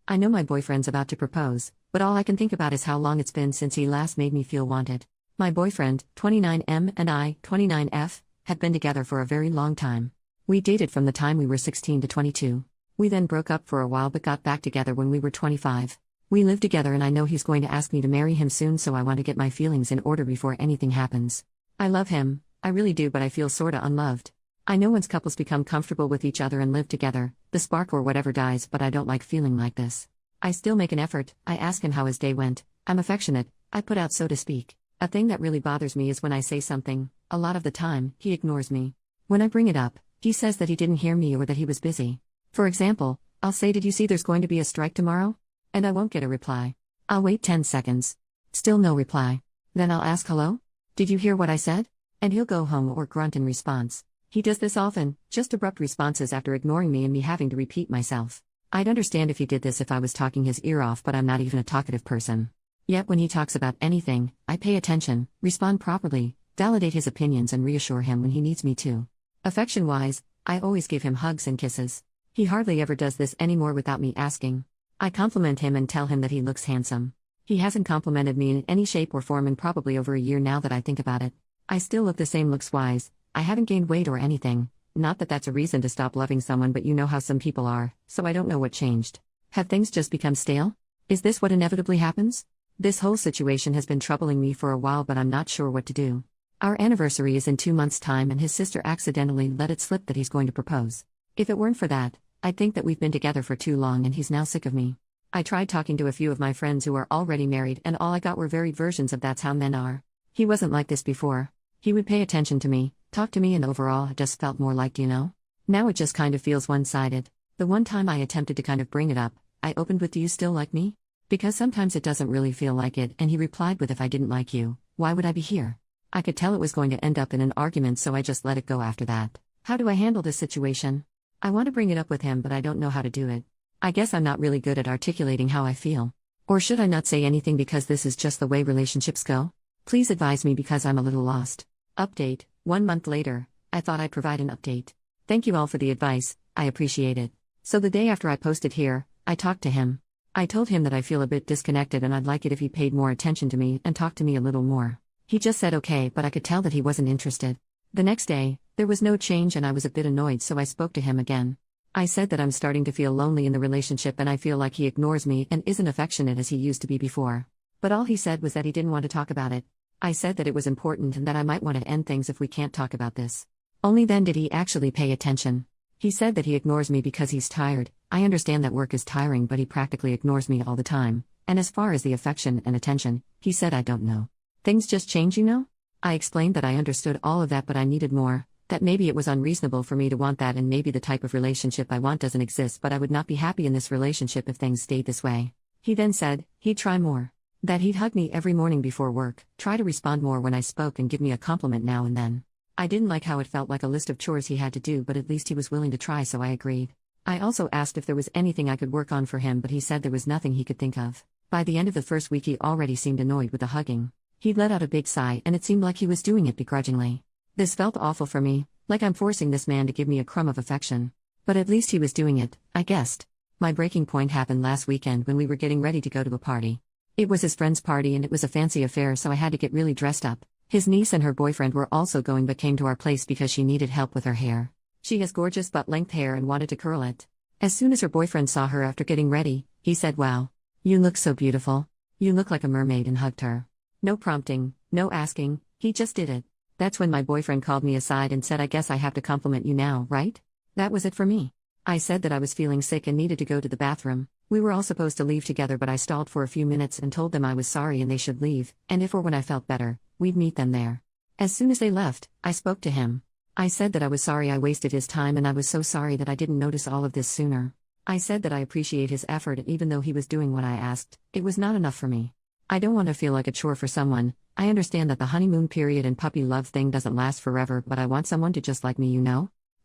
I know my boyfriend's about to propose, but all I can think about is how long it's been since he last made me feel wanted. My boyfriend, 29M, and I, 29F, have been together for a very long time. We dated from the time we were 16 to 22. We then broke up for a while but got back together when we were 25. We live together and I know he's going to ask me to marry him soon, so I want to get my feelings in order before anything happens. I love him, I really do, but I feel sorta unloved. I know once couples become comfortable with each other and live together, the spark or whatever dies, but I don't like feeling like this. I still make an effort. I ask him how his day went. I'm affectionate, I put out, so to speak. A thing that really bothers me is when I say something, a lot of the time, he ignores me. When I bring it up, he says that he didn't hear me or that he was busy. For example, I'll say, "Did you see there's going to be a strike tomorrow?" And I won't get a reply. I'll wait 10 seconds. Still no reply. Then I'll ask, "Hello? Did you hear what I said?" And he'll go home or grunt in response. He does this often, just abrupt responses after ignoring me and me having to repeat myself. I'd understand if he did this if I was talking his ear off, but I'm not even a talkative person. Yet when he talks about anything, I pay attention, respond properly, validate his opinions and reassure him when he needs me to. Affection-wise, I always give him hugs and kisses. He hardly ever does this anymore without me asking. I compliment him and tell him that he looks handsome. He hasn't complimented me in any shape or form in probably over a year now that I think about it. I still look the same looks-wise. I haven't gained weight or anything. Not that that's a reason to stop loving someone, but you know how some people are, so I don't know what changed. Have things just become stale? Is this what inevitably happens? This whole situation has been troubling me for a while, but I'm not sure what to do. Our anniversary is in 2 months' time and his sister accidentally let it slip that he's going to propose. If it weren't for that, I'd think that we've been together for too long and he's now sick of me. I tried talking to a few of my friends who are already married and all I got were varied versions of "that's how men are." He wasn't like this before. He would pay attention to me, talk to me, and overall it just felt more like, Now it just kind of feels one-sided. The one time I attempted to kind of bring it up, I opened with, "Do you still like me?" Because sometimes it doesn't really feel like it, and he replied with, "If I didn't like you, why would I be here?" I could tell it was going to end up in an argument, so I just let it go after that. How do I handle this situation? I want to bring it up with him, but I don't know how to do it. I guess I'm not really good at articulating how I feel. Or should I not say anything because this is just the way relationships go? Please advise me because I'm a little lost. Update: 1 month later. I thought I'd provide an update. Thank you all for the advice, I appreciate it. So the day after I posted here, I talked to him. I told him that I feel a bit disconnected and I'd like it if he paid more attention to me and talked to me a little more. He just said okay, but I could tell that he wasn't interested. The next day, there was no change and I was a bit annoyed, so I spoke to him again. I said that I'm starting to feel lonely in the relationship and I feel like he ignores me and isn't affectionate as he used to be before. But all he said was that he didn't want to talk about it. I said that it was important and that I might want to end things if we can't talk about this. Only then did he actually pay attention. He said that he ignores me because he's tired. I understand that work is tiring, but he practically ignores me all the time. And as far as the affection and attention, he said, "I don't know. Things just change, I explained that I understood all of that, but I needed more, that maybe it was unreasonable for me to want that and maybe the type of relationship I want doesn't exist, but I would not be happy in this relationship if things stayed this way. He then said he'd try more. That he'd hug me every morning before work, try to respond more when I spoke and give me a compliment now and then. I didn't like how it felt like a list of chores he had to do, but at least he was willing to try, so I agreed. I also asked if there was anything I could work on for him, but he said there was nothing he could think of. By the end of the first week he already seemed annoyed with the hugging. He let out a big sigh and it seemed like he was doing it begrudgingly. This felt awful for me, like I'm forcing this man to give me a crumb of affection. But at least he was doing it, I guessed. My breaking point happened last weekend when we were getting ready to go to a party. It was his friend's party and it was a fancy affair, so I had to get really dressed up. His niece and her boyfriend were also going but came to our place because she needed help with her hair. She has gorgeous butt-length hair and wanted to curl it. As soon as her boyfriend saw her after getting ready, he said, "Wow. You look so beautiful. You look like a mermaid," and hugged her. No prompting, no asking, he just did it. That's when my boyfriend called me aside and said, "I guess I have to compliment you now, right?" That was it for me. I said that I was feeling sick and needed to go to the bathroom. We were all supposed to leave together, but I stalled for a few minutes and told them I was sorry and they should leave, and if or when I felt better, we'd meet them there. As soon as they left, I spoke to him. I said that I was sorry I wasted his time and I was so sorry that I didn't notice all of this sooner. I said that I appreciate his effort, and even though he was doing what I asked, it was not enough for me. I don't want to feel like a chore for someone. I understand that the honeymoon period and puppy love thing doesn't last forever, but I want someone to just like me,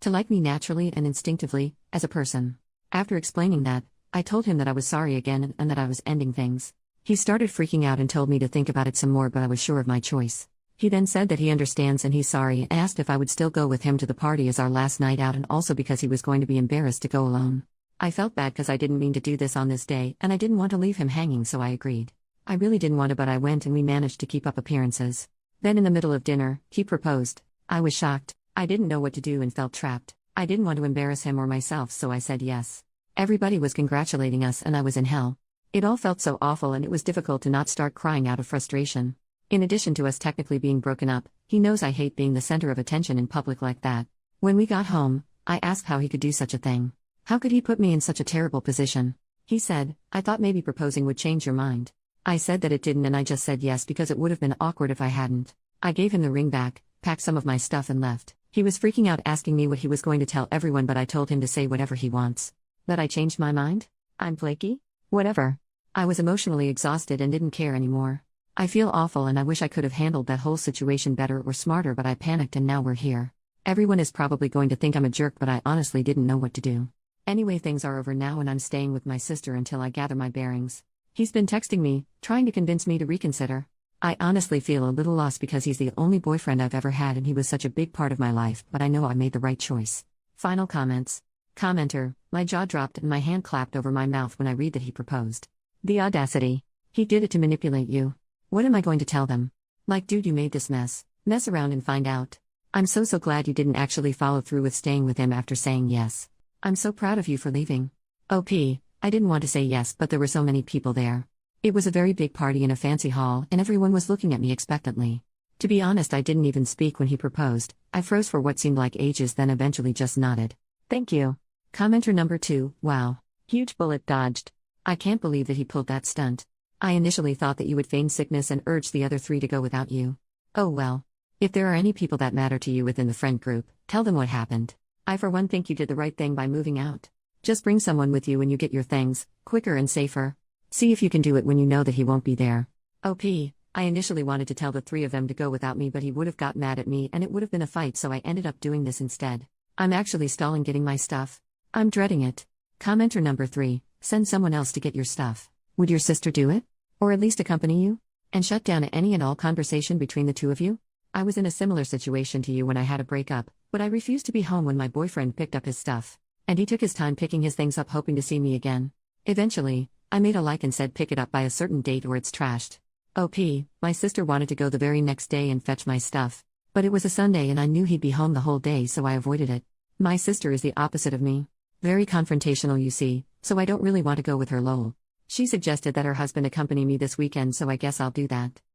To like me naturally and instinctively, as a person. After explaining that, I told him that I was sorry again and that I was ending things. He started freaking out and told me to think about it some more, but I was sure of my choice. He then said that he understands and he's sorry and asked if I would still go with him to the party as our last night out, and also because he was going to be embarrassed to go alone. I felt bad because I didn't mean to do this on this day and I didn't want to leave him hanging, so I agreed. I really didn't want to, but I went and we managed to keep up appearances. Then in the middle of dinner, he proposed. I was shocked. I didn't know what to do and felt trapped. I didn't want to embarrass him or myself, so I said yes. Everybody was congratulating us and I was in hell. It all felt so awful and it was difficult to not start crying out of frustration. In addition to us technically being broken up, he knows I hate being the center of attention in public like that. When we got home, I asked how he could do such a thing. How could he put me in such a terrible position? He said, I thought maybe proposing would change your mind. I said that it didn't and I just said yes because it would have been awkward if I hadn't. I gave him the ring back, packed some of my stuff and left. He was freaking out asking me what he was going to tell everyone, but I told him to say whatever he wants. That I changed my mind? I'm flaky? Whatever. I was emotionally exhausted and didn't care anymore. I feel awful and I wish I could have handled that whole situation better or smarter, but I panicked and now we're here. Everyone is probably going to think I'm a jerk, but I honestly didn't know what to do. Anyway, things are over now and I'm staying with my sister until I gather my bearings. He's been texting me, trying to convince me to reconsider. I honestly feel a little lost because he's the only boyfriend I've ever had and he was such a big part of my life, but I know I made the right choice. Final comments. Commenter, my jaw dropped and my hand clapped over my mouth when I read that he proposed. The audacity. He did it to manipulate you. What am I going to tell them? Like, dude, you made this mess. Mess around and find out. I'm so glad you didn't actually follow through with staying with him after saying yes. I'm so proud of you for leaving. OP, I didn't want to say yes, but there were so many people there. It was a very big party in a fancy hall and everyone was looking at me expectantly. To be honest, I didn't even speak when he proposed. I froze for what seemed like ages, then eventually just nodded. Thank you. Commenter number 2, wow. Huge bullet dodged. I can't believe that he pulled that stunt. I initially thought that you would feign sickness and urge the other 3 to go without you. Oh well. If there are any people that matter to you within the friend group, tell them what happened. I for one think you did the right thing by moving out. Just bring someone with you when you get your things, quicker and safer. See if you can do it when you know that he won't be there. OP, I initially wanted to tell the 3 of them to go without me, but he would have got mad at me and it would have been a fight, so I ended up doing this instead. I'm actually stalling getting my stuff. I'm dreading it. Commenter number 3, send someone else to get your stuff. Would your sister do it? Or at least accompany you? And shut down any and all conversation between the 2 of you? I was in a similar situation to you when I had a breakup, but I refused to be home when my boyfriend picked up his stuff. And he took his time picking his things up, hoping to see me again. Eventually, I made a like and said pick it up by a certain date or it's trashed. OP, my sister wanted to go the very next day and fetch my stuff. But it was a Sunday and I knew he'd be home the whole day, so I avoided it. My sister is the opposite of me. Very confrontational, you see, so I don't really want to go with her, lol. She suggested that her husband accompany me this weekend, so I guess I'll do that.